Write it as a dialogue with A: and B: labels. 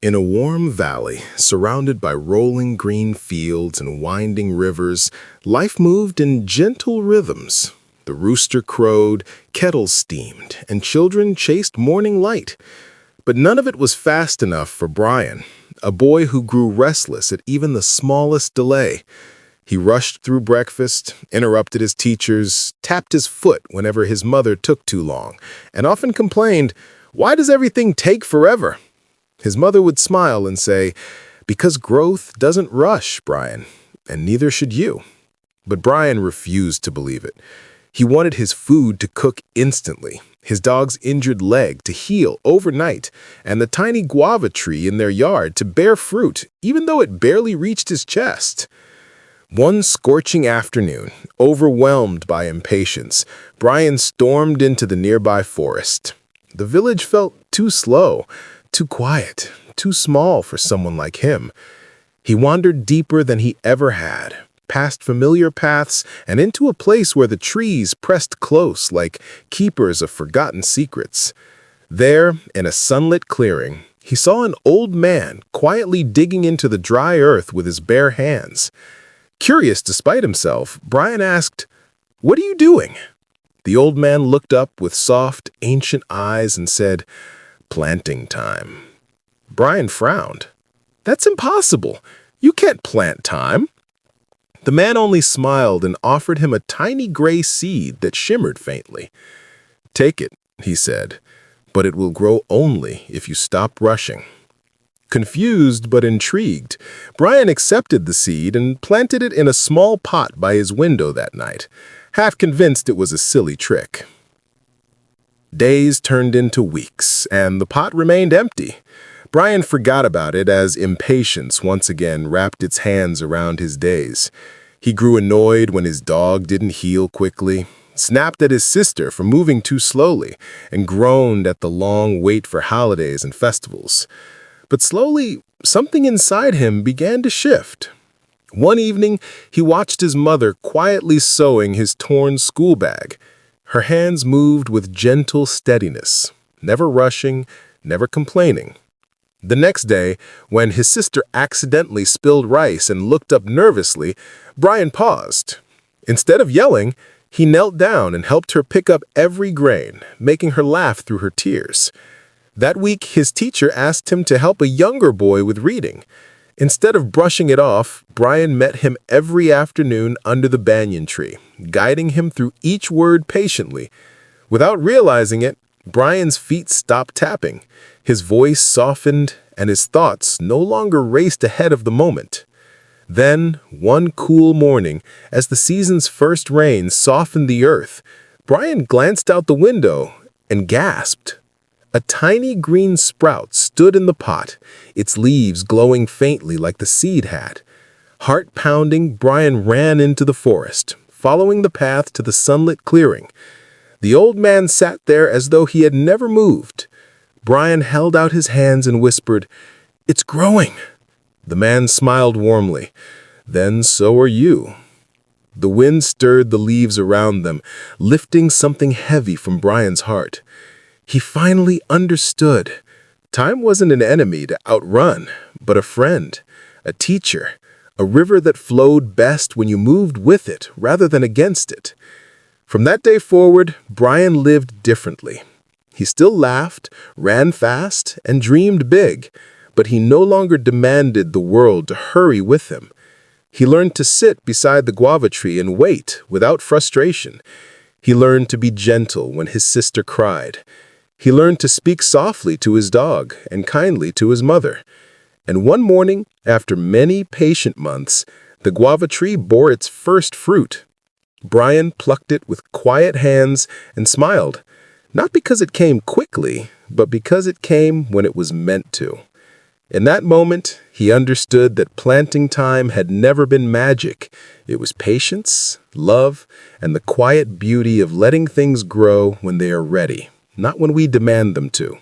A: In a warm valley, surrounded by rolling green fields and winding rivers, life moved in gentle rhythms. The rooster crowed, kettles steamed, and children chased morning light. But none of it was fast enough for Brian, a boy who grew restless at even the smallest delay. He rushed through breakfast, interrupted his teachers, tapped his foot whenever his mother took too long, and often complained, "Why does everything take forever?" His mother would smile and say, "Because growth doesn't rush, Brian, and neither should you." But Brian refused to believe it. He wanted his food to cook instantly, his dog's injured leg to heal overnight, and the tiny guava tree in their yard to bear fruit, even though it barely reached his chest. One scorching afternoon, overwhelmed by impatience, Brian stormed into the nearby forest. The village felt too slow, too quiet, too small for someone like him. He wandered deeper than he ever had, past familiar paths and into a place where the trees pressed close like keepers of forgotten secrets. There, in a sunlit clearing, he saw an old man quietly digging into the dry earth with his bare hands. Curious despite himself, Brian asked, "What are you doing?" The old man looked up with soft, ancient eyes and said, "Planting time." Brian frowned. "That's impossible. You can't plant time." The man only smiled and offered him a tiny gray seed that shimmered faintly. "Take it," he said, "but it will grow only if you stop rushing." Confused but intrigued, Brian accepted the seed and planted it in a small pot by his window that night, half convinced it was a silly trick. Days turned into weeks, and the pot remained empty. Brian forgot about it as impatience once again wrapped its hands around his days. He grew annoyed when his dog didn't heal quickly, snapped at his sister for moving too slowly, and groaned at the long wait for holidays and festivals. But slowly, something inside him began to shift. One evening, he watched his mother quietly sewing his torn school bag. Her hands moved with gentle steadiness, never rushing, never complaining. The next day, when his sister accidentally spilled rice and looked up nervously, Brian paused. Instead of yelling, he knelt down and helped her pick up every grain, making her laugh through her tears. That week, his teacher asked him to help a younger boy with reading. Instead of brushing it off, Brian met him every afternoon under the banyan tree, guiding him through each word patiently. Without realizing it, Brian's feet stopped tapping, his voice softened, and his thoughts no longer raced ahead of the moment. Then, one cool morning, as the season's first rain softened the earth, Brian glanced out the window and gasped. A tiny green sprout stood in the pot, its leaves glowing faintly like the seed had. Heart pounding, Brian ran into the forest, following the path to the sunlit clearing. The old man sat there as though he had never moved. Brian held out his hands and whispered, "It's growing." The man smiled warmly. "Then so are you." The wind stirred the leaves around them, lifting something heavy from Brian's heart. He finally understood. Time wasn't an enemy to outrun, but a friend, a teacher, a river that flowed best when you moved with it rather than against it. From that day forward, Brian lived differently. He still laughed, ran fast, and dreamed big, but he no longer demanded the world to hurry with him. He learned to sit beside the guava tree and wait without frustration. He learned to be gentle when his sister cried. He learned to speak softly to his dog and kindly to his mother. And one morning, after many patient months, the guava tree bore its first fruit. Brian plucked it with quiet hands and smiled, not because it came quickly, but because it came when it was meant to. In that moment, he understood that planting time had never been magic. It was patience, love, and the quiet beauty of letting things grow when they are ready, not when we demand them to.